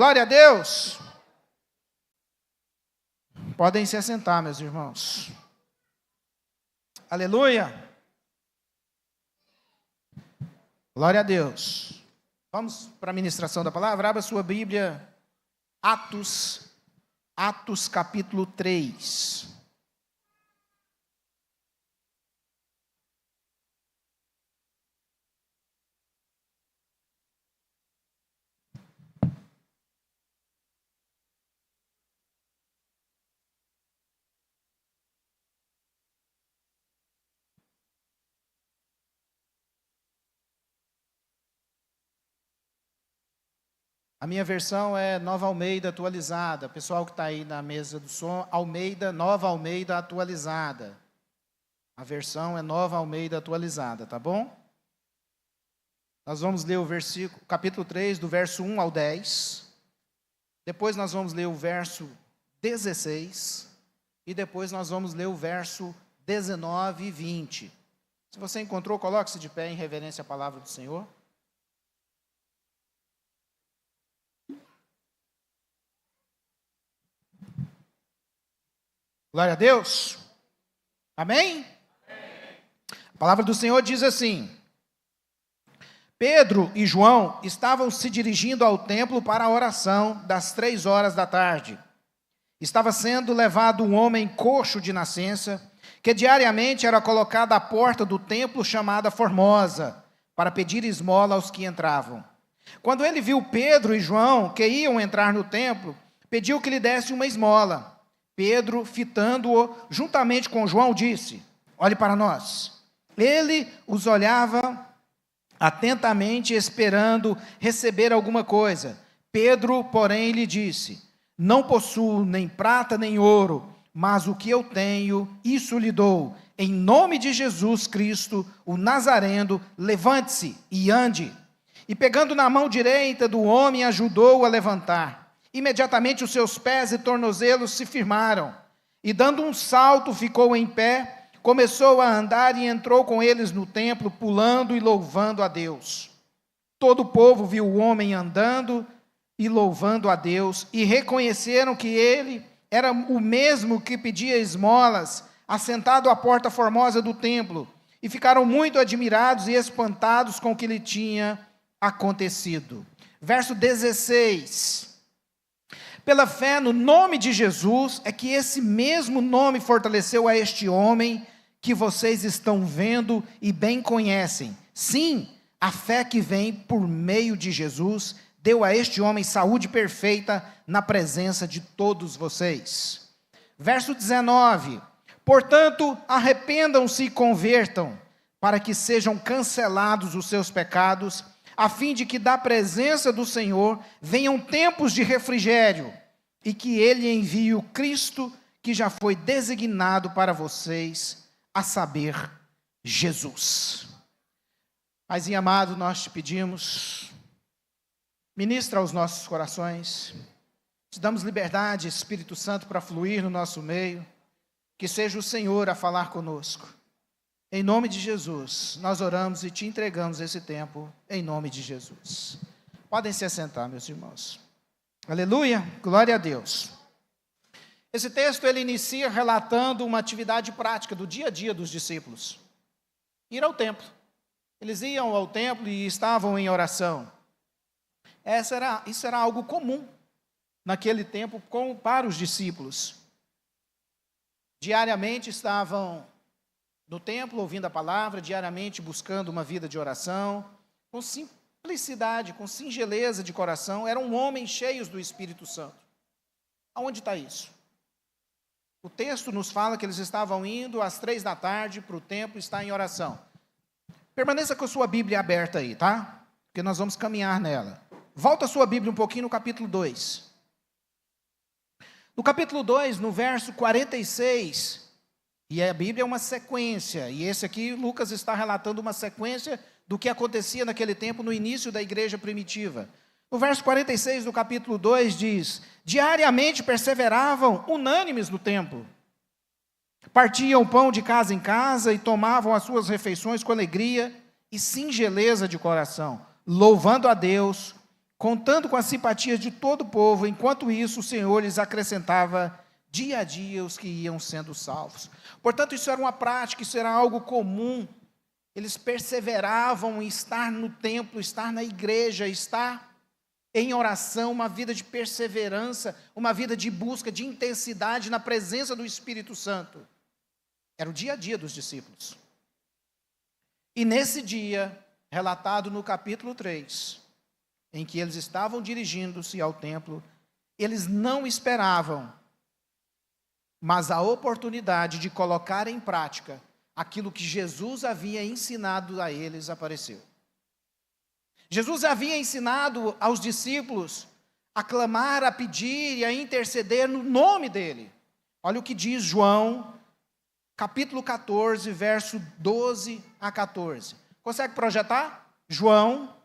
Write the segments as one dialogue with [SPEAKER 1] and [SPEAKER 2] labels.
[SPEAKER 1] Glória a Deus. Podem se assentar, meus irmãos. Aleluia. Glória a Deus. Vamos para a ministração da palavra. Abra sua Bíblia, Atos capítulo 3. A minha versão é Nova Almeida atualizada. Pessoal que está aí na mesa do som, Nova Almeida atualizada. A versão é Nova Almeida atualizada, tá bom? Nós vamos ler o capítulo 3, do verso 1 ao 10. Depois nós vamos ler o verso 16. E depois nós vamos ler o verso 19 e 20. Se você encontrou, coloque-se de pé em reverência à palavra do Senhor. Glória a Deus. Amém? A palavra do Senhor diz assim: Pedro e João estavam se dirigindo ao templo para a oração das 3 da tarde. Estava sendo levado um homem coxo de nascença, que diariamente era colocado à porta do templo chamada Formosa, para pedir esmola aos que entravam. Quando ele viu Pedro e João, que iam entrar no templo, pediu que lhe desse uma esmola. Pedro, fitando-o juntamente com João, disse: olhe para nós. Ele os olhava atentamente, esperando receber alguma coisa. Pedro, porém, lhe disse: não possuo nem prata nem ouro, mas o que eu tenho, isso lhe dou. Em nome de Jesus Cristo, o Nazareno, levante-se e ande. E pegando na mão direita do homem, ajudou-o a levantar. Imediatamente os seus pés e tornozelos se firmaram, e dando um salto ficou em pé, começou a andar e entrou com eles no templo, pulando e louvando a Deus. Todo o povo viu o homem andando e louvando a Deus, e reconheceram que ele era o mesmo que pedia esmolas, assentado à porta formosa do templo, e ficaram muito admirados e espantados com o que lhe tinha acontecido. Verso 16. Pela fé no nome de Jesus, é que esse mesmo nome fortaleceu a este homem que vocês estão vendo e bem conhecem. Sim, a fé que vem por meio de Jesus deu a este homem saúde perfeita na presença de todos vocês. Verso 19. Portanto, arrependam-se e convertam, para que sejam cancelados os seus pecados, a fim de que da presença do Senhor venham tempos de refrigério, e que Ele envie o Cristo que já foi designado para vocês, a saber, Jesus. Paizinho amado, nós te pedimos, ministra aos nossos corações, te damos liberdade, Espírito Santo, para fluir no nosso meio, que seja o Senhor a falar conosco. Em nome de Jesus, nós oramos e te entregamos esse tempo, em nome de Jesus. Podem se assentar, meus irmãos. Aleluia, glória a Deus. Esse texto, ele inicia relatando uma atividade prática do dia a dia dos discípulos. Ir ao templo. Eles iam ao templo e estavam em oração. Isso era algo comum naquele tempo para os discípulos. Diariamente estavam no templo, ouvindo a palavra, diariamente buscando uma vida de oração, com simplicidade, com singeleza de coração, eram homens cheios do Espírito Santo. Aonde está isso? O texto nos fala que eles estavam indo às 3 da tarde para o templo, estar em oração. Permaneça com a sua Bíblia aberta aí, tá? Porque nós vamos caminhar nela. Volta a sua Bíblia um pouquinho no capítulo 2. No capítulo 2, no verso 46... E a Bíblia é uma sequência, e esse aqui, Lucas está relatando uma sequência do que acontecia naquele tempo no início da igreja primitiva. No verso 46 do capítulo 2 diz: diariamente perseveravam unânimes no templo. Partiam o pão de casa em casa e tomavam as suas refeições com alegria e singeleza de coração, louvando a Deus contando com a simpatia de todo o povo. Enquanto isso, o Senhor lhes acrescentava dia a dia os que iam sendo salvos. Portanto, isso era uma prática, isso era algo comum. Eles perseveravam em estar no templo, estar na igreja, estar em oração, uma vida de perseverança, uma vida de busca, de intensidade na presença do Espírito Santo. Era o dia a dia dos discípulos. E nesse dia, relatado no capítulo 3, em que eles estavam dirigindo-se ao templo, eles não esperavam, mas a oportunidade de colocar em prática aquilo que Jesus havia ensinado a eles apareceu. Jesus havia ensinado aos discípulos a clamar, a pedir e a interceder no nome dele. Olha o que diz João, capítulo 14, verso 12 a 14. Consegue projetar? João,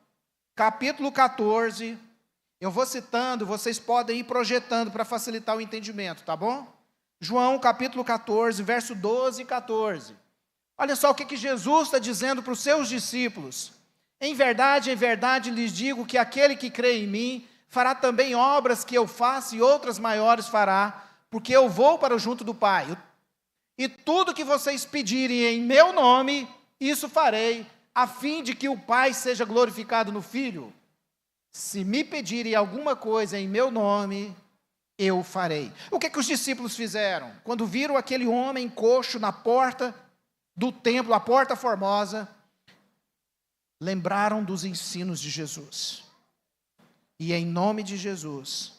[SPEAKER 1] capítulo 14. Eu vou citando, vocês podem ir projetando para facilitar o entendimento, tá bom? João, capítulo 14, verso 12 e 14. Olha só o que Jesus está dizendo para os seus discípulos. Em verdade, lhes digo que aquele que crê em mim fará também obras que eu faço e outras maiores fará, porque eu vou para junto do Pai. E tudo que vocês pedirem em meu nome, isso farei, a fim de que o Pai seja glorificado no Filho. Se me pedirem alguma coisa em meu nome, eu farei. O que os discípulos fizeram? Quando viram aquele homem coxo na porta do templo, a porta formosa, lembraram dos ensinos de Jesus. E em nome de Jesus,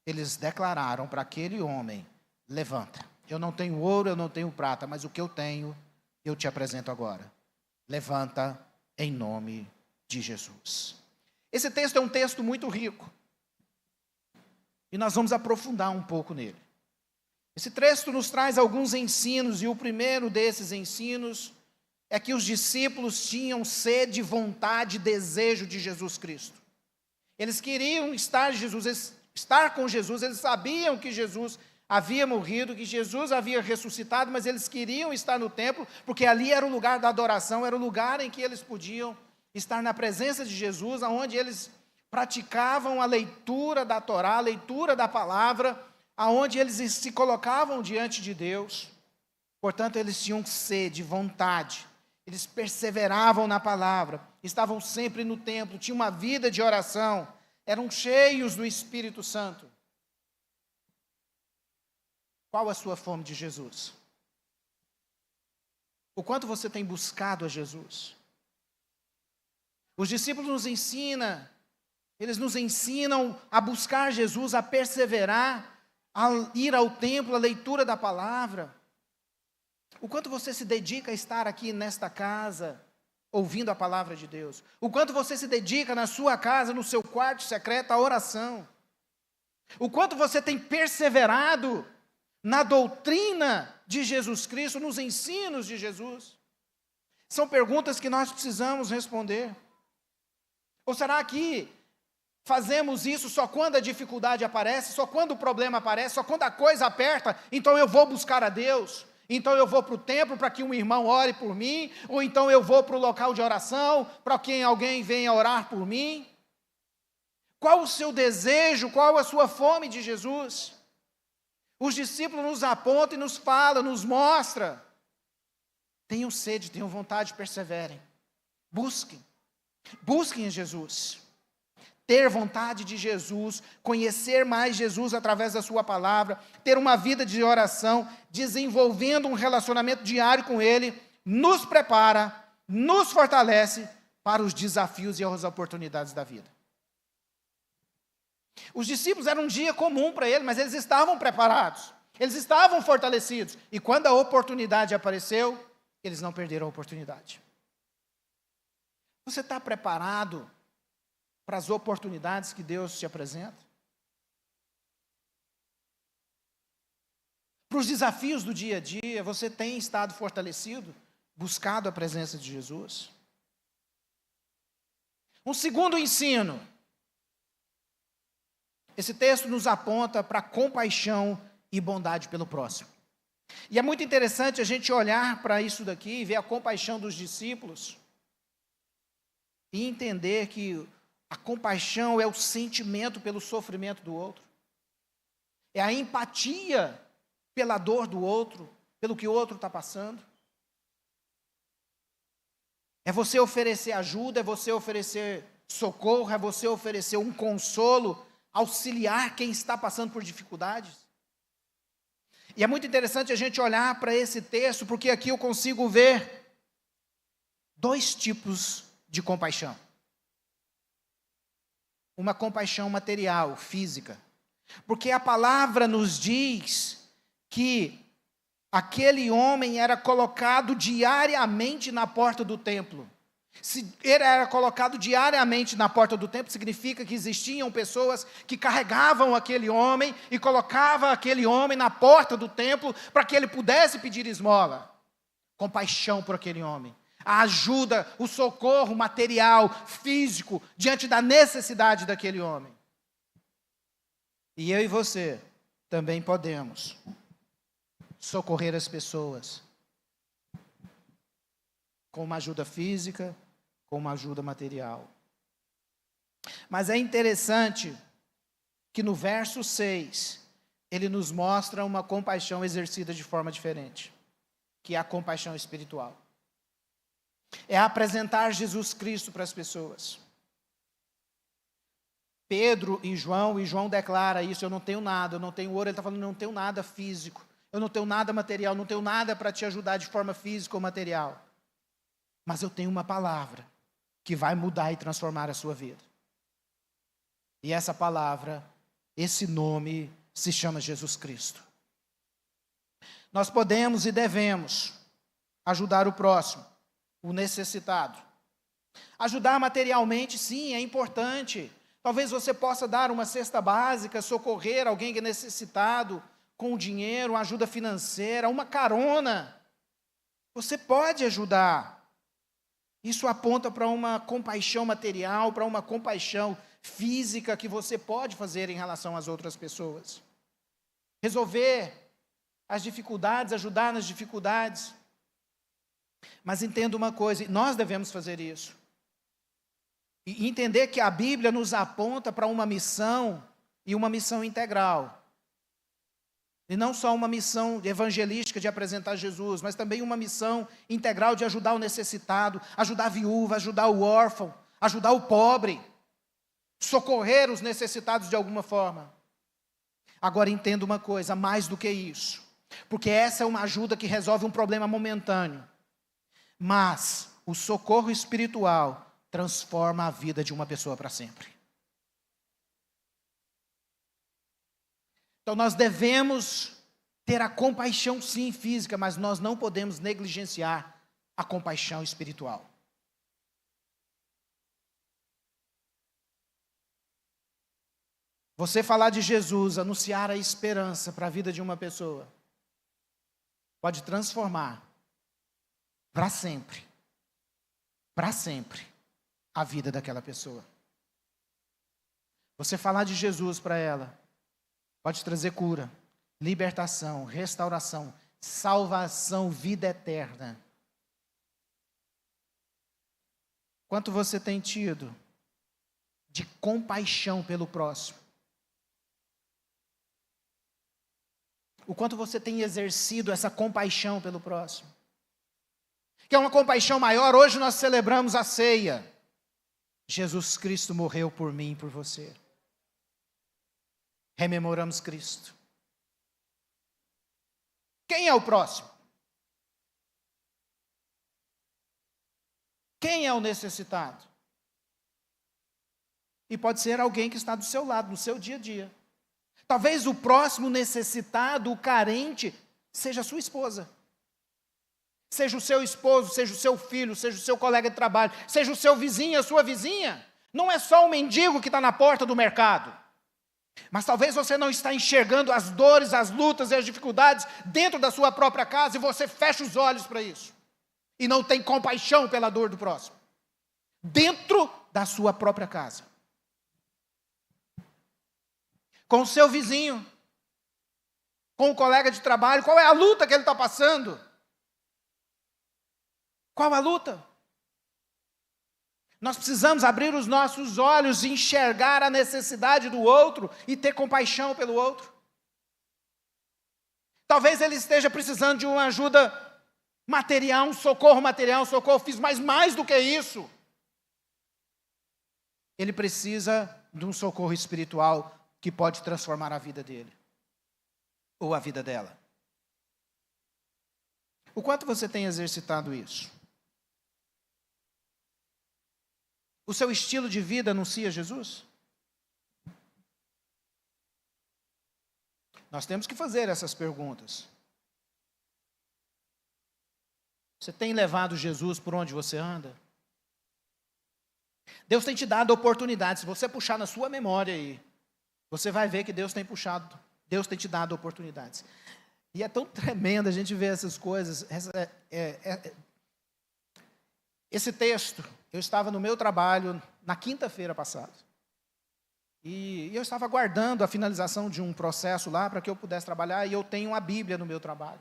[SPEAKER 1] eles declararam para aquele homem: levanta. Eu não tenho ouro, eu não tenho prata, mas o que eu tenho, eu te apresento agora. Levanta em nome de Jesus. Esse texto é um texto muito rico. E nós vamos aprofundar um pouco nele. Esse texto nos traz alguns ensinos, e o primeiro desses ensinos é que os discípulos tinham sede, vontade, desejo de Jesus Cristo. Eles queriam estar com Jesus, eles sabiam que Jesus havia morrido, que Jesus havia ressuscitado, mas eles queriam estar no templo, porque ali era o lugar da adoração, era o lugar em que eles podiam estar na presença de Jesus, onde eles praticavam a leitura da Torá, a leitura da palavra, aonde eles se colocavam diante de Deus. Portanto, eles tinham sede, vontade, eles perseveravam na palavra, estavam sempre no templo, tinham uma vida de oração, eram cheios do Espírito Santo. Qual a sua fome de Jesus? O quanto você tem buscado a Jesus? Os discípulos eles nos ensinam a buscar Jesus, a perseverar, a ir ao templo, a leitura da palavra. O quanto você se dedica a estar aqui nesta casa, ouvindo a palavra de Deus. O quanto você se dedica na sua casa, no seu quarto secreto, à oração. O quanto você tem perseverado na doutrina de Jesus Cristo, nos ensinos de Jesus. São perguntas que nós precisamos responder. Ou será que fazemos isso só quando a dificuldade aparece, só quando o problema aparece, só quando a coisa aperta, então eu vou buscar a Deus, então eu vou para o templo para que um irmão ore por mim, ou então eu vou para o local de oração para que alguém venha orar por mim? Qual o seu desejo, qual a sua fome de Jesus? Os discípulos nos apontam e nos falam, nos mostram. Tenham sede, tenham vontade, perseverem. Busquem em Jesus. Ter vontade de Jesus, conhecer mais Jesus através da sua palavra, ter uma vida de oração, desenvolvendo um relacionamento diário com Ele, nos prepara, nos fortalece para os desafios e as oportunidades da vida. Os discípulos era um dia comum para eles, mas eles estavam preparados, eles estavam fortalecidos, e quando a oportunidade apareceu, eles não perderam a oportunidade. Você está preparado para as oportunidades que Deus te apresenta? Para os desafios do dia a dia, você tem estado fortalecido, buscado a presença de Jesus? Um segundo ensino. Esse texto nos aponta para compaixão e bondade pelo próximo. E é muito interessante a gente olhar para isso daqui e ver a compaixão dos discípulos e entender que A compaixão é o sentimento pelo sofrimento do outro. É a empatia pela dor do outro, pelo que o outro está passando. É você oferecer ajuda, é você oferecer socorro, é você oferecer um consolo, auxiliar quem está passando por dificuldades. E é muito interessante a gente olhar para esse texto, porque aqui eu consigo ver dois tipos de compaixão. Uma compaixão material, física. Porque a palavra nos diz que aquele homem era colocado diariamente na porta do templo. Se ele era colocado diariamente na porta do templo, significa que existiam pessoas que carregavam aquele homem e colocavam aquele homem na porta do templo para que ele pudesse pedir esmola. Compaixão por aquele homem. A ajuda, o socorro material, físico, diante da necessidade daquele homem. E eu e você também podemos socorrer as pessoas com uma ajuda física, com uma ajuda material. Mas é interessante que no verso 6, ele nos mostra uma compaixão exercida de forma diferente, que é a compaixão espiritual. É apresentar Jesus Cristo para as pessoas. Pedro e João declara isso: eu não tenho nada, eu não tenho ouro. Ele está falando, eu não tenho nada físico, eu não tenho nada material, não tenho nada para te ajudar de forma física ou material. Mas eu tenho uma palavra que vai mudar e transformar a sua vida. E essa palavra, esse nome, se chama Jesus Cristo. Nós podemos e devemos ajudar o próximo, o necessitado. Ajudar materialmente, sim, é importante. Talvez você possa dar uma cesta básica, socorrer alguém que é necessitado com dinheiro, uma ajuda financeira, uma carona. Você pode ajudar. Isso aponta para uma compaixão material, para uma compaixão física que você pode fazer em relação às outras pessoas. Resolver as dificuldades, ajudar nas dificuldades. Mas entenda uma coisa, nós devemos fazer isso. E entender que a Bíblia nos aponta para uma missão, e uma missão integral. E não só uma missão evangelística de apresentar Jesus, mas também uma missão integral de ajudar o necessitado, ajudar a viúva, ajudar o órfão, ajudar o pobre, socorrer os necessitados de alguma forma. Agora entenda uma coisa, mais do que isso, porque essa é uma ajuda que resolve um problema momentâneo, mas o socorro espiritual transforma a vida de uma pessoa para sempre. Então nós devemos ter a compaixão sim física, mas nós não podemos negligenciar a compaixão espiritual. Você falar de Jesus, anunciar a esperança para a vida de uma pessoa, pode transformar para sempre a vida daquela pessoa. Você falar de Jesus para ela, pode trazer cura, libertação, restauração, salvação, vida eterna. Quanto você tem tido de compaixão pelo próximo? O quanto você tem exercido essa compaixão pelo próximo? Que é uma compaixão maior. Hoje nós celebramos a ceia. Jesus Cristo morreu por mim e por você. Rememoramos Cristo. Quem é o próximo? Quem é o necessitado? E pode ser alguém que está do seu lado, no seu dia a dia. Talvez o próximo necessitado, o carente, seja a sua esposa. Seja o seu esposo, seja o seu filho, seja o seu colega de trabalho, seja o seu vizinho, a sua vizinha. Não é só o mendigo que está na porta do mercado. Mas talvez você não está enxergando as dores, as lutas e as dificuldades dentro da sua própria casa e você fecha os olhos para isso. E não tem compaixão pela dor do próximo. Dentro da sua própria casa. Com o seu vizinho. Com o colega de trabalho. Qual é a luta que ele está passando? Qual a luta? Nós precisamos abrir os nossos olhos e enxergar a necessidade do outro e ter compaixão pelo outro. Talvez ele esteja precisando de uma ajuda material, um socorro físico, mas mais do que isso. Ele precisa de um socorro espiritual que pode transformar a vida dele, ou a vida dela. O quanto você tem exercitado isso? O seu estilo de vida anuncia Jesus? Nós temos que fazer essas perguntas. Você tem levado Jesus por onde você anda? Deus tem te dado oportunidades. Se você puxar na sua memória aí, você vai ver que Deus tem te dado oportunidades. E é tão tremendo a gente ver essas coisas. Esse texto, eu estava no meu trabalho na quinta-feira passada. E eu estava aguardando a finalização de um processo lá para que eu pudesse trabalhar, e eu tenho uma Bíblia no meu trabalho.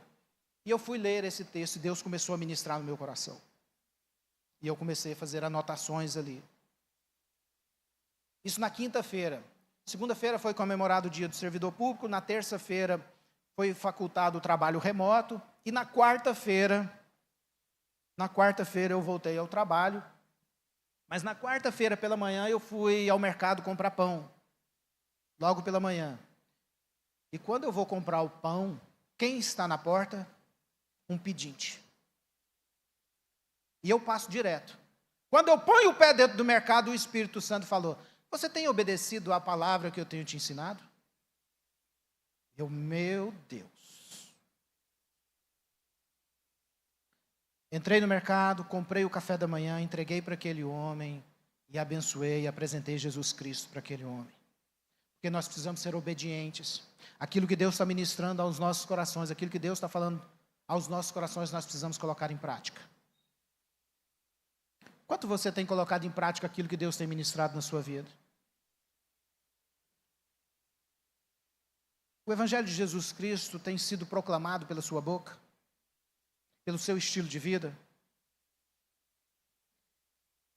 [SPEAKER 1] E eu fui ler esse texto e Deus começou a ministrar no meu coração. E eu comecei a fazer anotações ali. Isso na quinta-feira. Segunda-feira foi comemorado o Dia do Servidor Público, na terça-feira foi facultado o trabalho remoto, e na quarta-feira eu voltei ao trabalho. Mas na quarta-feira pela manhã eu fui ao mercado comprar pão, logo pela manhã. E quando eu vou comprar o pão, quem está na porta? Um pedinte. E eu passo direto. Quando eu ponho o pé dentro do mercado, o Espírito Santo falou: você tem obedecido à palavra que eu tenho te ensinado? Meu Deus. Entrei no mercado, comprei o café da manhã, entreguei para aquele homem e abençoei e apresentei Jesus Cristo para aquele homem. Porque nós precisamos ser obedientes. Aquilo que Deus está ministrando aos nossos corações, aquilo que Deus está falando aos nossos corações, nós precisamos colocar em prática. Quanto você tem colocado em prática aquilo que Deus tem ministrado na sua vida? O Evangelho de Jesus Cristo tem sido proclamado pela sua boca? Pelo seu estilo de vida?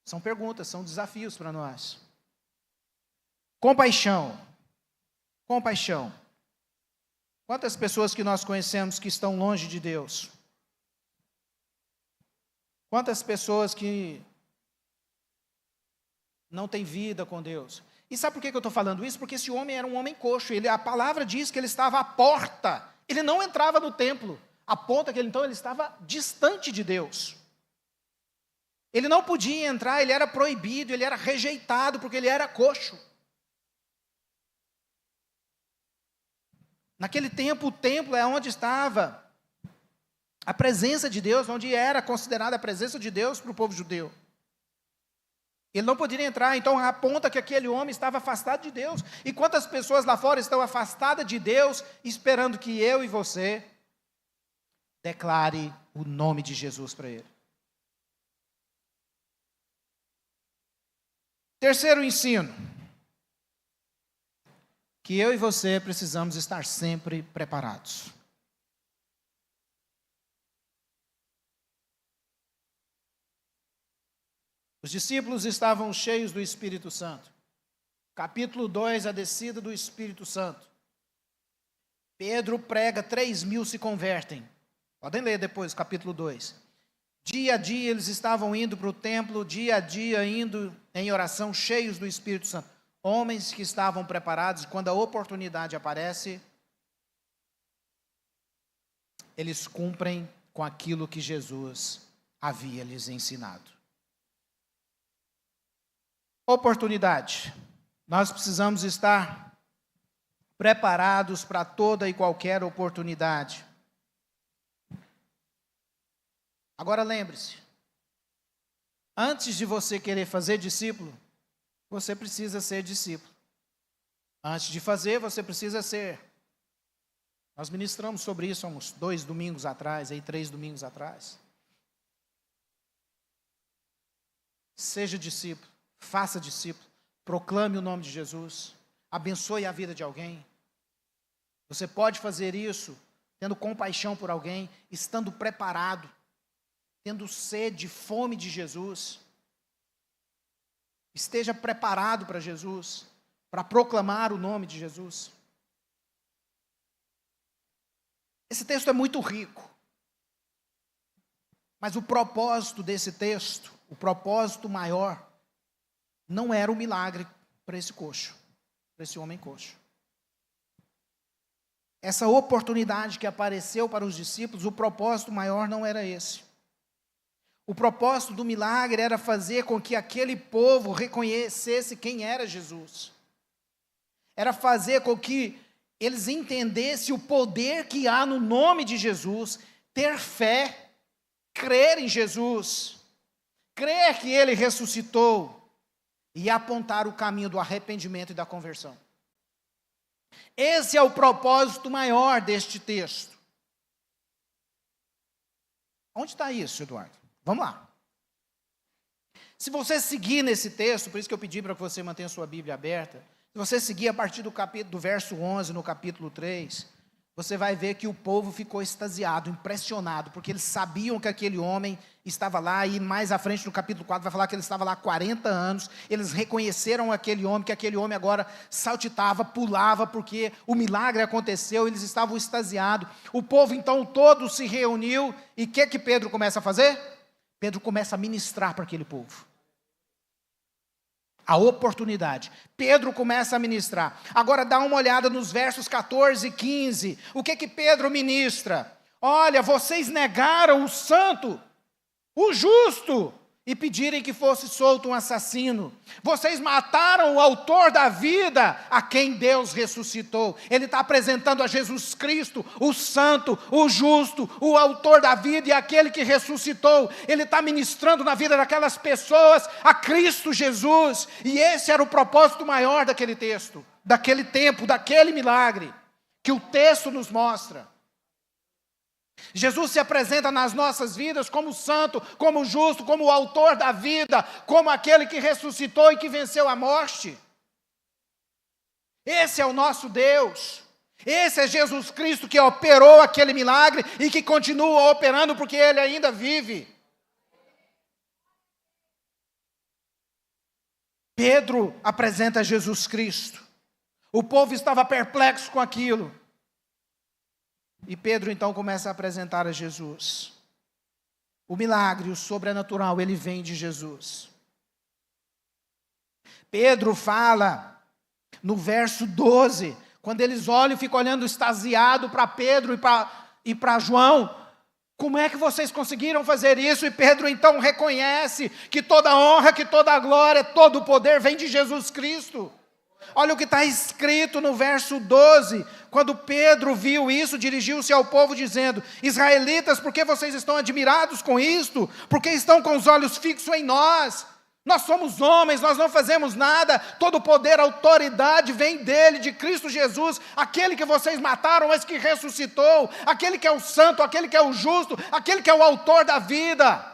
[SPEAKER 1] São perguntas, são desafios para nós. Compaixão. Compaixão. Quantas pessoas que nós conhecemos que estão longe de Deus? Quantas pessoas que não têm vida com Deus? E sabe por que eu estou falando isso? Porque esse homem era um homem coxo. A palavra diz que ele estava à porta. Ele não entrava no templo. Aponta que ele estava distante de Deus. Ele não podia entrar, ele era proibido, ele era rejeitado, porque ele era coxo. Naquele tempo, o templo é onde estava a presença de Deus, onde era considerada a presença de Deus para o povo judeu. Ele não poderia entrar, então aponta que aquele homem estava afastado de Deus. E quantas pessoas lá fora estão afastadas de Deus, esperando que eu e você declare o nome de Jesus para ele. Terceiro ensino, que eu e você precisamos estar sempre preparados. Os discípulos estavam cheios do Espírito Santo. Capítulo 2, a descida do Espírito Santo. Pedro prega, 3.000 se convertem. Podem ler depois, capítulo 2. Dia a dia eles estavam indo para o templo, dia a dia indo em oração, cheios do Espírito Santo. Homens que estavam preparados, quando a oportunidade aparece, eles cumprem com aquilo que Jesus havia lhes ensinado. Oportunidade. Nós precisamos estar preparados para toda e qualquer oportunidade. Agora lembre-se, antes de você querer fazer discípulo, você precisa ser discípulo. Antes de fazer, você precisa ser. Nós ministramos sobre isso há uns 2 domingos atrás, 3 domingos atrás. Seja discípulo, faça discípulo, proclame o nome de Jesus, abençoe a vida de alguém. Você pode fazer isso tendo compaixão por alguém, estando preparado, tendo sede, fome de Jesus. esteja preparado para Jesus, para proclamar o nome de Jesus. Esse texto é muito rico, mas o propósito desse texto, o propósito maior, não era o milagre para esse coxo, para esse homem coxo. Essa oportunidade que apareceu para os discípulos, o propósito maior não era esse. O propósito do milagre era fazer com que aquele povo reconhecesse quem era Jesus. Era fazer com que eles entendessem o poder que há no nome de Jesus, ter fé, crer em Jesus, crer que Ele ressuscitou e apontar o caminho do arrependimento e da conversão. Esse é o propósito maior deste texto. Onde está isso, Eduardo? Vamos lá. Se você seguir nesse texto, por isso que eu pedi para que você mantenha a sua Bíblia aberta, se você seguir a partir do verso 11, no capítulo 3, você vai ver que o povo ficou extasiado, impressionado, porque eles sabiam que aquele homem estava lá, e mais à frente no capítulo 4 vai falar que ele estava lá há 40 anos, eles reconheceram aquele homem, que aquele homem agora saltitava, pulava, porque o milagre aconteceu, eles estavam extasiados. O povo então todo se reuniu, e o que Pedro começa a fazer? Pedro começa a ministrar para aquele povo. A oportunidade. Pedro começa a ministrar. Agora dá uma olhada nos versos 14 e 15. O que Pedro ministra? Olha, vocês negaram o santo, o justo, e pedirem que fosse solto um assassino. Vocês mataram o autor da vida, a quem Deus ressuscitou. Ele está apresentando a Jesus Cristo, o santo, o justo, o autor da vida e aquele que ressuscitou. Ele está ministrando na vida daquelas pessoas a Cristo Jesus. E esse era o propósito maior daquele texto, daquele tempo, daquele milagre, que o texto nos mostra. Jesus se apresenta nas nossas vidas como santo, como justo, como o autor da vida, como aquele que ressuscitou e que venceu a morte. Esse é o nosso Deus. Esse é Jesus Cristo que operou aquele milagre e que continua operando porque Ele ainda vive. Pedro apresenta Jesus Cristo. O povo estava perplexo com aquilo. E Pedro então começa a apresentar a Jesus. O milagre, o sobrenatural, ele vem de Jesus. Pedro fala no verso 12, quando eles olham e ficam olhando extasiado para Pedro e para João, como é que vocês conseguiram fazer isso? E Pedro então reconhece que toda honra, que toda glória, todo o poder vem de Jesus Cristo. Olha o que está escrito no verso 12, quando Pedro viu isso, dirigiu-se ao povo dizendo: Israelitas, por que vocês estão admirados com isto? Porque estão com os olhos fixos em nós? Nós somos homens, nós não fazemos nada, todo poder, autoridade vem dele, de Cristo Jesus, aquele que vocês mataram, mas que ressuscitou, aquele que é o santo, aquele que é o justo, aquele que é o autor da vida.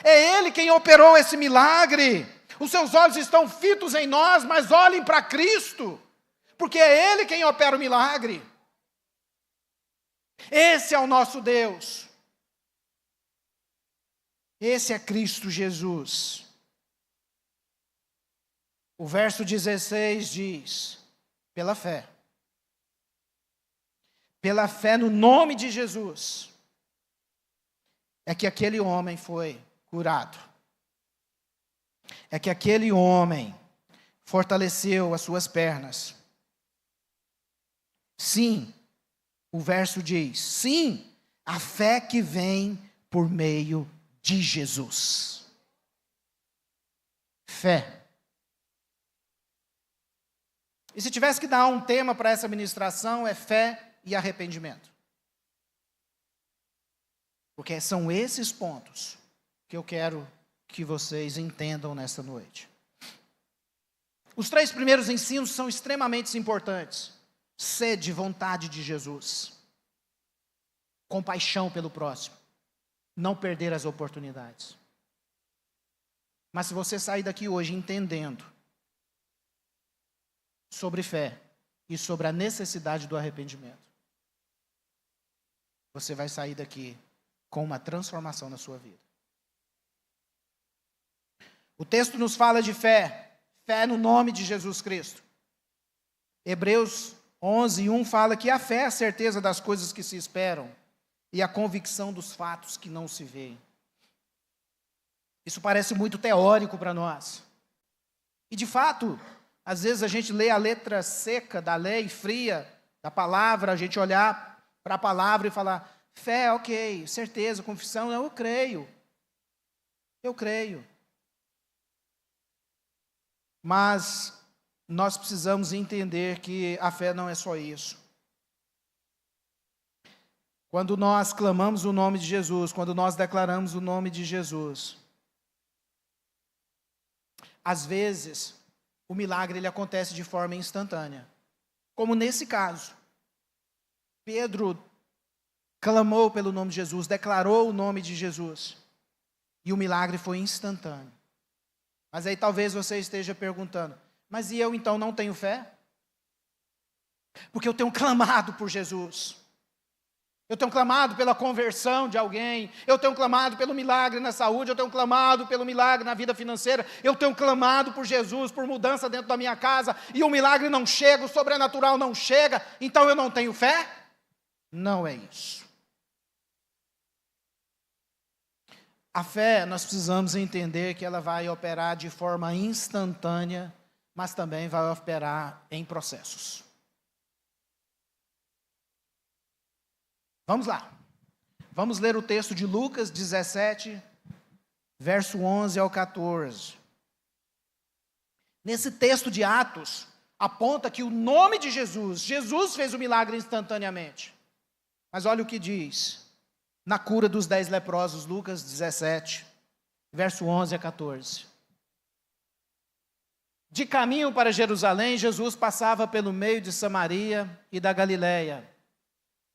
[SPEAKER 1] É Ele quem operou esse milagre. Os seus olhos estão fitos em nós, mas olhem para Cristo, porque é Ele quem opera o milagre. Esse é o nosso Deus. Esse é Cristo Jesus. O verso 16 diz: pela fé no nome de Jesus, é que aquele homem foi curado. É que aquele homem fortaleceu as suas pernas. Sim, o verso diz, sim, a fé que vem por meio de Jesus. Fé. E se tivesse que dar um tema para essa ministração, é fé e arrependimento. Porque são esses pontos que eu quero que vocês entendam nesta noite. Os 3 primeiros ensinos são extremamente importantes. Sede, vontade de Jesus. Compaixão pelo próximo. Não perder as oportunidades. Mas se você sair daqui hoje entendendo sobre fé e sobre a necessidade do arrependimento, você vai sair daqui com uma transformação na sua vida. O texto nos fala de fé, Fé no nome de Jesus Cristo. Hebreus 11:1 fala que a fé é a certeza das coisas que se esperam e a convicção dos fatos que não se veem. Isso parece muito teórico para nós. E de fato, às vezes a gente lê a letra seca da lei, fria, da palavra, a gente olhar para a palavra e falar, fé, ok, certeza, confissão, não, eu creio. Eu creio. Mas nós precisamos entender que a fé não é só isso. Quando nós clamamos o nome de Jesus, quando nós declaramos o nome de Jesus, às vezes, o milagre ele acontece de forma instantânea. Como nesse caso. Pedro clamou pelo nome de Jesus, declarou o nome de Jesus. E o milagre foi instantâneo. Mas aí talvez você esteja perguntando, mas e eu então não tenho fé? Porque eu tenho clamado por Jesus. Eu tenho clamado pela conversão de alguém, eu tenho clamado pelo milagre na saúde, eu tenho clamado pelo milagre na vida financeira, eu tenho clamado por Jesus, por mudança dentro da minha casa, e o milagre não chega, o sobrenatural não chega, então eu não tenho fé? Não é isso. A fé, nós precisamos entender que ela vai operar de forma instantânea, mas também vai operar em processos. Vamos lá. Vamos ler o texto de Lucas 17, verso 11 ao 14. Nesse texto de Atos, aponta que o nome de Jesus fez o milagre instantaneamente. Mas olha o que diz, na cura dos 10 leprosos, Lucas 17, verso 11 a 14. De caminho para Jerusalém, Jesus passava pelo meio de Samaria e da Galileia.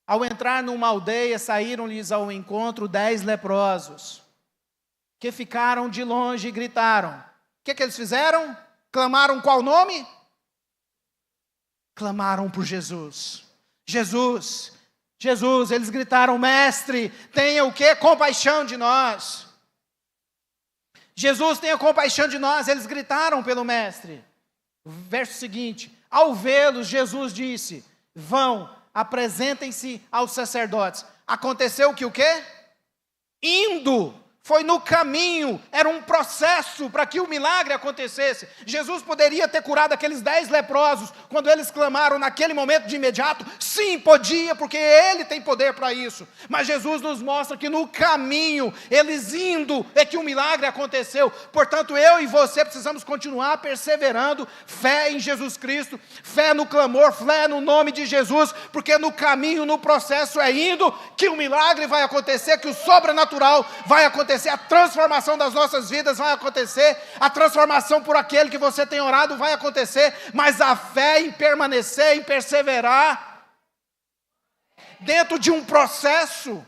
[SPEAKER 1] Ao entrar numa aldeia, saíram-lhes ao encontro 10 leprosos, que ficaram de longe e gritaram. O que eles fizeram? Clamaram qual nome? Clamaram por Jesus. Jesus, Jesus, eles gritaram, mestre, tenha o quê? Compaixão de nós. Jesus, tenha compaixão de nós, eles gritaram pelo mestre. Verso seguinte, ao vê-los, Jesus disse, vão, apresentem-se aos sacerdotes. Aconteceu que o quê? Indo, foi no caminho, era um processo para que o milagre acontecesse. Jesus poderia ter curado aqueles 10 leprosos, quando eles clamaram naquele momento de imediato, sim, podia, porque Ele tem poder para isso. Mas Jesus nos mostra que no caminho, eles indo, é que o milagre aconteceu. Portanto, eu e você precisamos continuar perseverando, fé em Jesus Cristo, fé no clamor, fé no nome de Jesus, porque no caminho, no processo é indo, que o milagre vai acontecer, que o sobrenatural vai acontecer, a transformação das nossas vidas vai acontecer, a transformação por aquele que você tem orado vai acontecer, mas a fé em permanecer, em perseverar, dentro de um processo,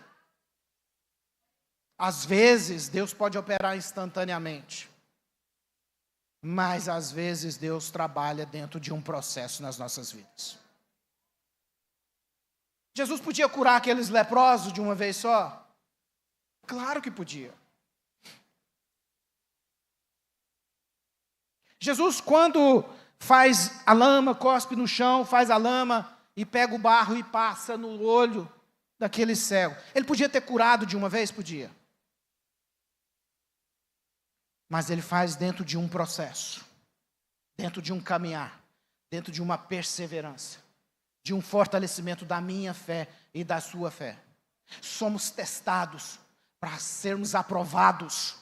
[SPEAKER 1] às vezes Deus pode operar instantaneamente, mas às vezes Deus trabalha dentro de um processo nas nossas vidas. Jesus podia curar aqueles leprosos de uma vez só? Claro que podia. Jesus, quando faz a lama, cospe no chão, faz a lama e pega o barro e passa no olho daquele cego. Ele podia ter curado de uma vez? Podia. Mas ele faz dentro de um processo, dentro de um caminhar, dentro de uma perseverança, de um fortalecimento da minha fé e da sua fé. Somos testados para sermos aprovados,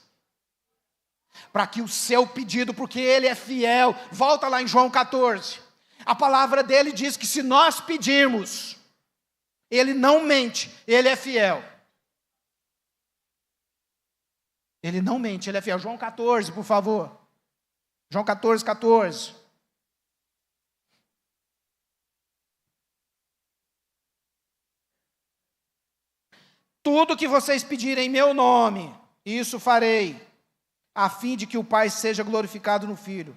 [SPEAKER 1] para que o seu pedido, porque Ele é fiel, volta lá em João 14, a palavra dele diz que se nós pedirmos, Ele não mente, Ele é fiel. Ele não mente, Ele é fiel. João 14, por favor. João 14, 14. Tudo que vocês pedirem em meu nome, isso farei, a fim de que o Pai seja glorificado no Filho.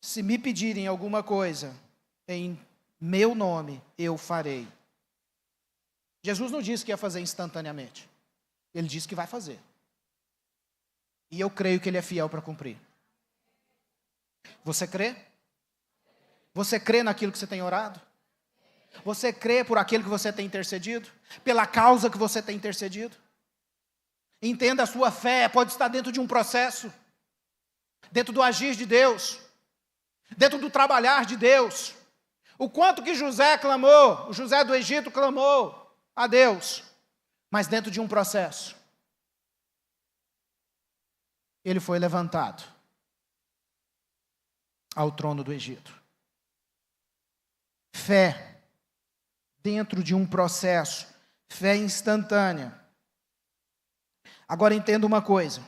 [SPEAKER 1] Se me pedirem alguma coisa em meu nome, eu farei. Jesus não disse que ia fazer instantaneamente. Ele disse que vai fazer. E eu creio que Ele é fiel para cumprir. Você crê? Você crê naquilo que você tem orado? Você crê por aquilo que você tem intercedido? Pela causa que você tem intercedido? Entenda, a sua fé pode estar dentro de um processo, dentro do agir de Deus, dentro do trabalhar de Deus. O quanto que José clamou, o José do Egito clamou a Deus, mas dentro de um processo. Ele foi levantado ao trono do Egito. Fé dentro de um processo, fé instantânea. Agora entenda uma coisa.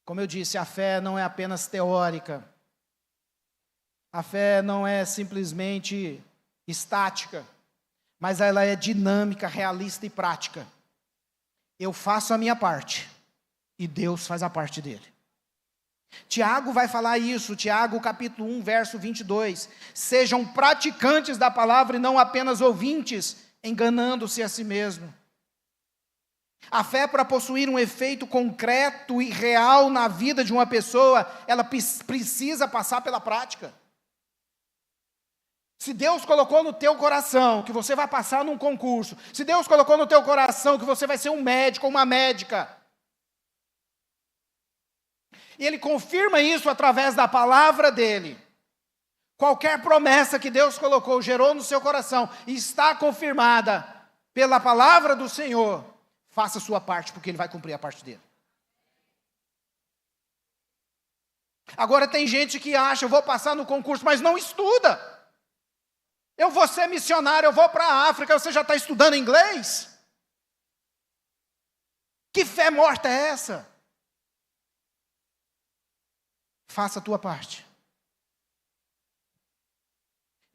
[SPEAKER 1] Como eu disse, a fé não é apenas teórica. A fé não é simplesmente estática, mas ela é dinâmica, realista e prática. Eu faço a minha parte e Deus faz a parte dele. Tiago vai falar isso, Tiago capítulo 1, verso 22. Sejam praticantes da palavra e não apenas ouvintes, enganando-se a si mesmo. A fé, para possuir um efeito concreto e real na vida de uma pessoa, ela precisa passar pela prática. Se Deus colocou no teu coração que você vai passar num concurso, se Deus colocou no teu coração que você vai ser um médico ou uma médica, e Ele confirma isso através da palavra dEle, qualquer promessa que Deus colocou, gerou no seu coração, e está confirmada pela palavra do Senhor, faça a sua parte, porque Ele vai cumprir a parte dEle. Agora tem gente que acha, eu vou passar no concurso, mas não estuda. Eu vou ser missionário, eu vou para a África, você já está estudando inglês? Que fé morta é essa? Faça a tua parte.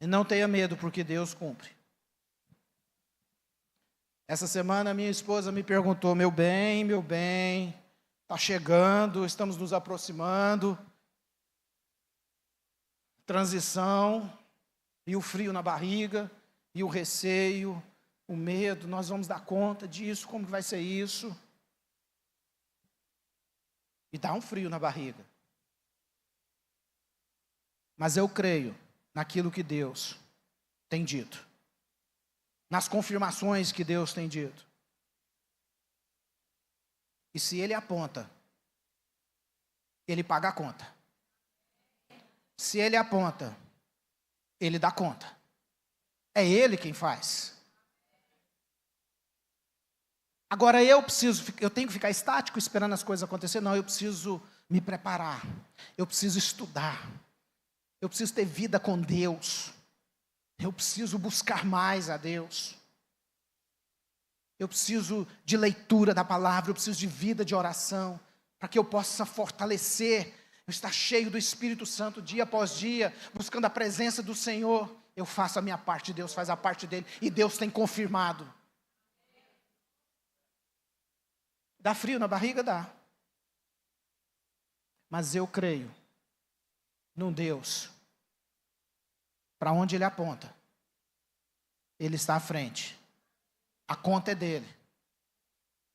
[SPEAKER 1] E não tenha medo, porque Deus cumpre. Essa semana minha esposa me perguntou, meu bem, está chegando, estamos nos aproximando, transição, e o frio na barriga, e o receio, o medo, nós vamos dar conta disso, como vai ser isso? E dá um frio na barriga. Mas eu creio naquilo que Deus tem dito, nas confirmações que Deus tem dito. E se Ele aponta, Ele paga a conta. Se Ele aponta, Ele dá conta. É Ele quem faz. Agora eu tenho que ficar estático esperando as coisas acontecerem? Não, eu preciso me preparar. Eu preciso estudar. Eu preciso ter vida com Deus. Eu preciso buscar mais a Deus. Eu preciso de leitura da palavra, eu preciso de vida de oração, para que eu possa fortalecer, eu estar cheio do Espírito Santo dia após dia, buscando a presença do Senhor. Eu faço a minha parte, Deus faz a parte dele, e Deus tem confirmado. Dá frio na barriga? Dá. Mas eu creio num Deus, para onde Ele aponta, Ele está à frente. A conta é dEle.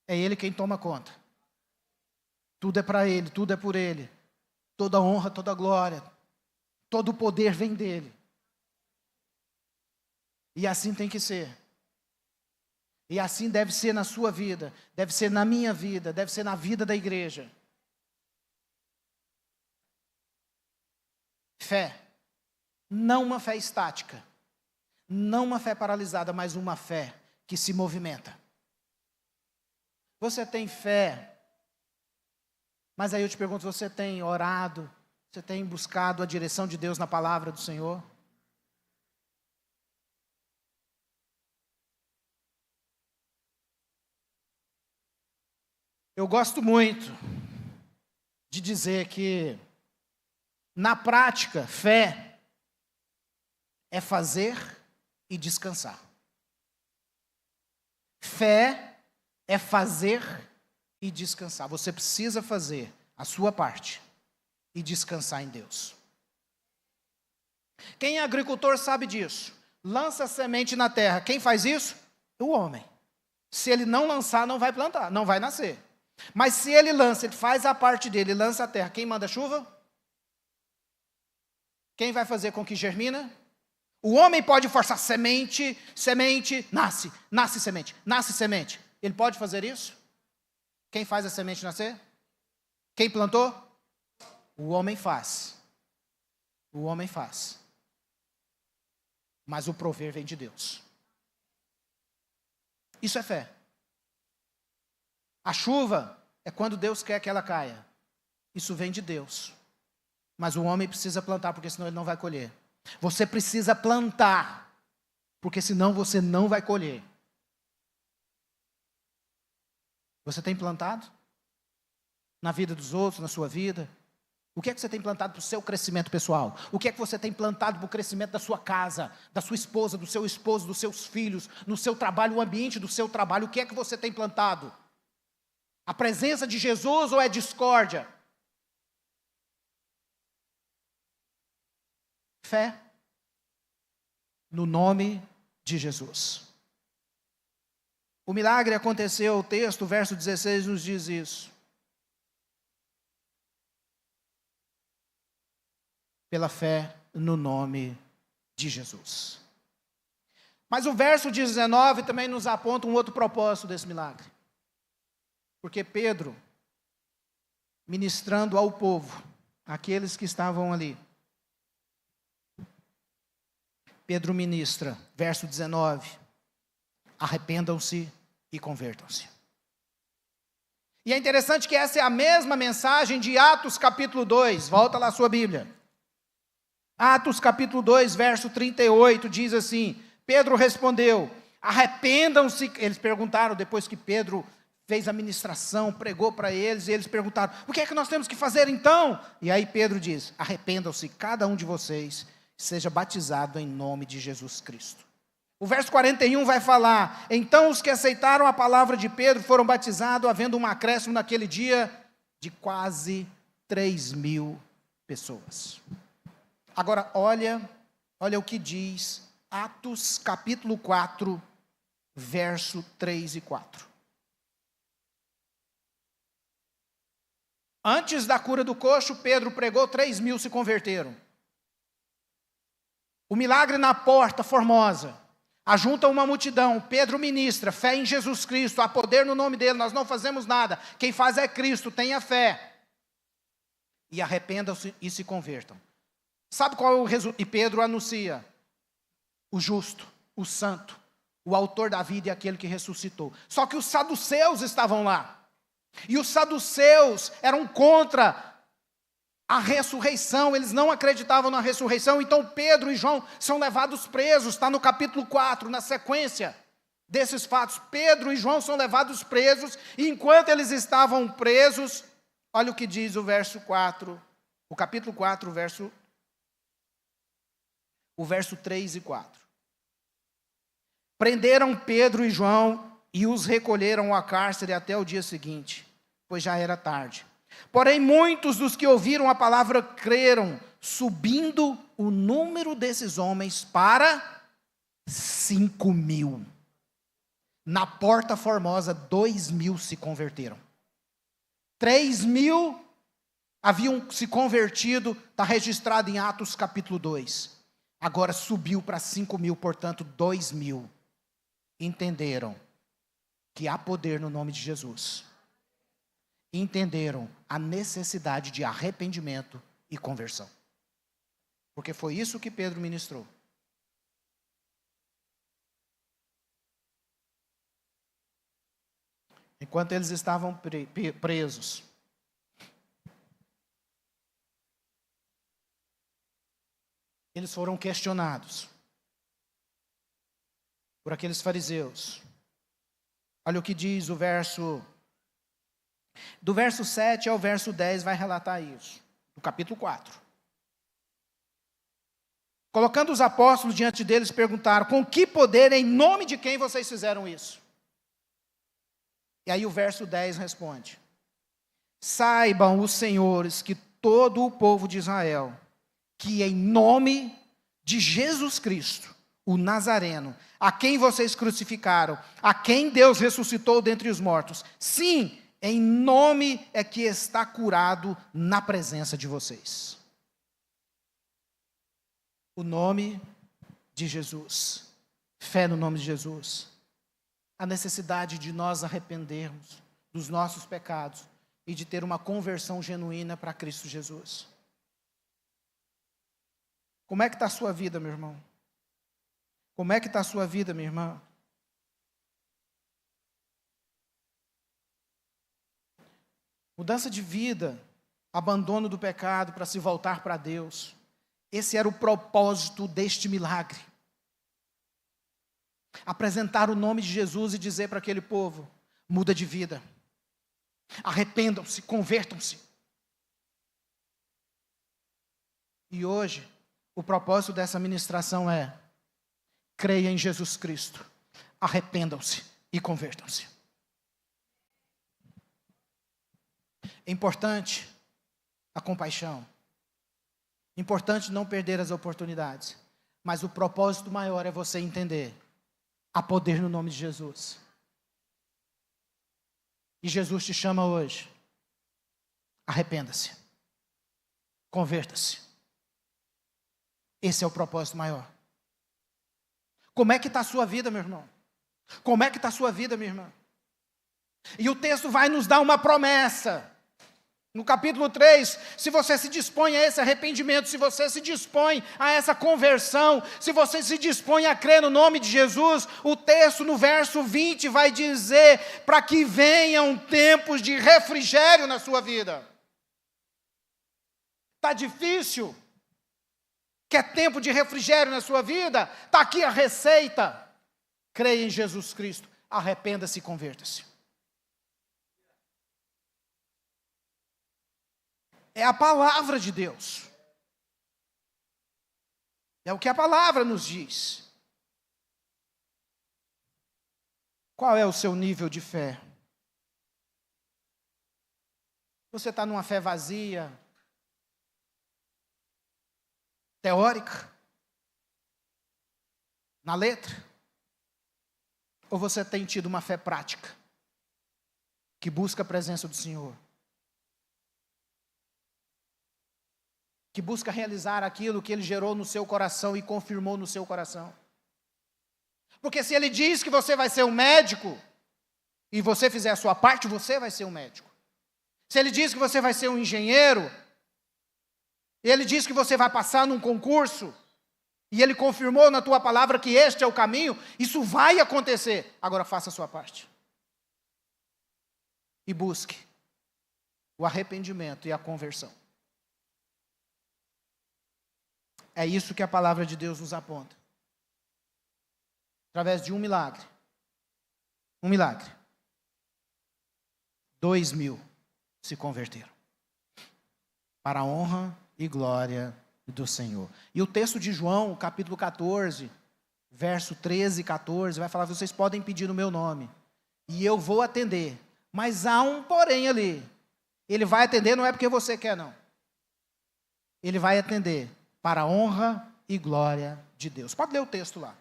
[SPEAKER 1] É Ele quem toma conta. Tudo é para Ele, tudo é por Ele. Toda honra, toda glória, todo o poder vem dEle. E assim tem que ser. E assim deve ser na sua vida, deve ser na minha vida, deve ser na vida da igreja. Fé. Não uma fé estática, não uma fé paralisada, mas uma fé que se movimenta. Você tem fé, mas aí eu te pergunto, você tem orado, você tem buscado a direção de Deus na palavra do Senhor? Eu gosto muito de dizer que, na prática, fé é fazer e descansar. Fé é fazer e descansar. Você precisa fazer a sua parte e descansar em Deus. Quem é agricultor sabe disso. Lança a semente na terra. Quem faz isso? O homem. Se ele não lançar, não vai plantar, não vai nascer. Mas se ele faz a parte dele, lança a terra, quem manda a chuva? Quem vai fazer com que germina? O homem pode forçar semente, nasce semente. Ele pode fazer isso? Quem faz a semente nascer? Quem plantou? O homem faz. O homem faz. Mas o prover vem de Deus. Isso é fé. A chuva é quando Deus quer que ela caia. Isso vem de Deus. Mas o homem precisa plantar, porque senão ele não vai colher. Você precisa plantar, porque senão você não vai colher. Você tem plantado? Na vida dos outros, na sua vida? O que é que você tem plantado para o seu crescimento pessoal? O que é que você tem plantado para o crescimento da sua casa, da sua esposa, do seu esposo, dos seus filhos, no seu trabalho, o ambiente do seu trabalho? O que é que você tem plantado? A presença de Jesus ou é discórdia? Fé no nome de Jesus. O milagre aconteceu, o texto, verso 16, nos diz isso. Pela fé no nome de Jesus. Mas o verso 19 também nos aponta um outro propósito desse milagre. Porque Pedro, ministrando ao povo, aqueles que estavam ali, Pedro ministra, verso 19, arrependam-se e convertam-se. E é interessante que essa é a mesma mensagem de Atos capítulo 2, volta lá a sua Bíblia. Atos capítulo 2, verso 38, diz assim, Pedro respondeu, arrependam-se, eles perguntaram, depois que Pedro fez a ministração, pregou para eles, e eles perguntaram, o que é que nós temos que fazer então? E aí Pedro diz, arrependam-se cada um de vocês, seja batizado em nome de Jesus Cristo. O verso 41 vai falar, então os que aceitaram a palavra de Pedro foram batizados, havendo um acréscimo naquele dia de quase 3.000 pessoas. Agora, olha o que diz Atos capítulo 4, verso 3 e 4. Antes da cura do coxo, Pedro pregou, 3.000 se converteram. O milagre na porta formosa, ajunta uma multidão, Pedro ministra, fé em Jesus Cristo, há poder no nome dele, nós não fazemos nada, quem faz é Cristo, tenha fé. E arrependam-se e se convertam. Sabe qual é o resultado? E Pedro anuncia, o justo, o santo, o autor da vida e aquele que ressuscitou. Só que os saduceus estavam lá. E os saduceus eram contra a ressurreição, eles não acreditavam na ressurreição, então Pedro e João são levados presos, está no capítulo 4, na sequência desses fatos, Pedro e João são levados presos, e enquanto eles estavam presos, olha o que diz o verso 4, o capítulo 4, o verso 3 e 4. Prenderam Pedro e João e os recolheram à cárcere até o dia seguinte, pois já era tarde. Porém, muitos dos que ouviram a palavra creram, subindo o número desses homens para 5.000. Na Porta Formosa, 2.000 se converteram. 3.000 haviam se convertido, está registrado em Atos capítulo 2. Agora subiu para 5.000, portanto 2.000 entenderam que há poder no nome de Jesus. Entenderam a necessidade de arrependimento e conversão. Porque foi isso que Pedro ministrou. Enquanto eles estavam presos, eles foram questionados por aqueles fariseus. Olha o que diz o verso, do verso 7 ao verso 10 vai relatar isso, do capítulo 4. Colocando os apóstolos diante deles, perguntaram, com que poder, em nome de quem vocês fizeram isso? E aí o verso 10 responde, saibam os senhores que todo o povo de Israel, que em nome de Jesus Cristo, o Nazareno, a quem vocês crucificaram, a quem Deus ressuscitou dentre os mortos, sim, Em nome é que está curado na presença de vocês. O nome de Jesus. Fé no nome de Jesus. A necessidade de nós arrependermos dos nossos pecados e de ter uma conversão genuína para Cristo Jesus. Como é que está a sua vida, meu irmão? Como é que está a sua vida, minha irmã? Mudança de vida, abandono do pecado para se voltar para Deus. Esse era o propósito deste milagre. Apresentar o nome de Jesus e dizer para aquele povo: muda de vida. Arrependam-se, convertam-se. E hoje, o propósito dessa ministração é: creia em Jesus Cristo, arrependam-se e convertam-se. É importante a compaixão. É importante não perder as oportunidades. Mas o propósito maior é você entender: há poder no nome de Jesus. E Jesus te chama hoje. Arrependa-se. Converta-se. Esse é o propósito maior. Como é que está a sua vida, meu irmão? Como é que está a sua vida, minha irmã? E o texto vai nos dar uma promessa. No capítulo 3, se você se dispõe a esse arrependimento, se você se dispõe a essa conversão, se você se dispõe a crer no nome de Jesus, o texto no verso 20 vai dizer: para que venham tempos de refrigério na sua vida. Está difícil? Quer tempo de refrigério na sua vida? Está aqui a receita. Creia em Jesus Cristo, arrependa-se e converta-se. É a palavra de Deus. É o que a palavra nos diz. Qual é o seu nível de fé? Você está numa fé vazia, teórica, na letra? Ou você tem tido uma fé prática, que busca a presença do Senhor? Que busca realizar aquilo que Ele gerou no seu coração e confirmou no seu coração. Porque se Ele diz que você vai ser um médico, e você fizer a sua parte, você vai ser um médico. Se Ele diz que você vai ser um engenheiro, e Ele diz que você vai passar num concurso, e Ele confirmou na tua palavra que este é o caminho, isso vai acontecer. Agora faça a sua parte. E busque o arrependimento e a conversão. É isso que a palavra de Deus nos aponta. Através de um milagre. Um milagre. 2.000 se converteram. Para a honra e glória do Senhor. E o texto de João, capítulo 14, verso 13 e 14, vai falar: vocês podem pedir no meu nome, e eu vou atender. Mas há um porém ali. Ele vai atender não é porque você quer, não. Ele vai atender para a honra e glória de Deus. Pode ler o texto lá.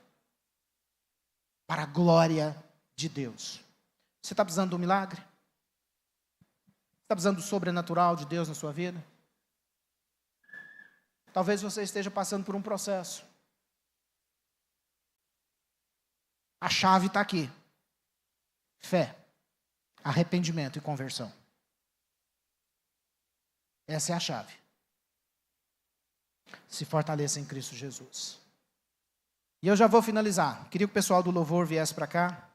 [SPEAKER 1] Para a glória de Deus. Você está precisando de um milagre? Está precisando do sobrenatural de Deus na sua vida? Talvez você esteja passando por um processo. A chave está aqui. Fé, arrependimento e conversão. Essa é a chave. Se fortaleça em Cristo Jesus. E eu já vou finalizar. Queria que o pessoal do louvor viesse para cá.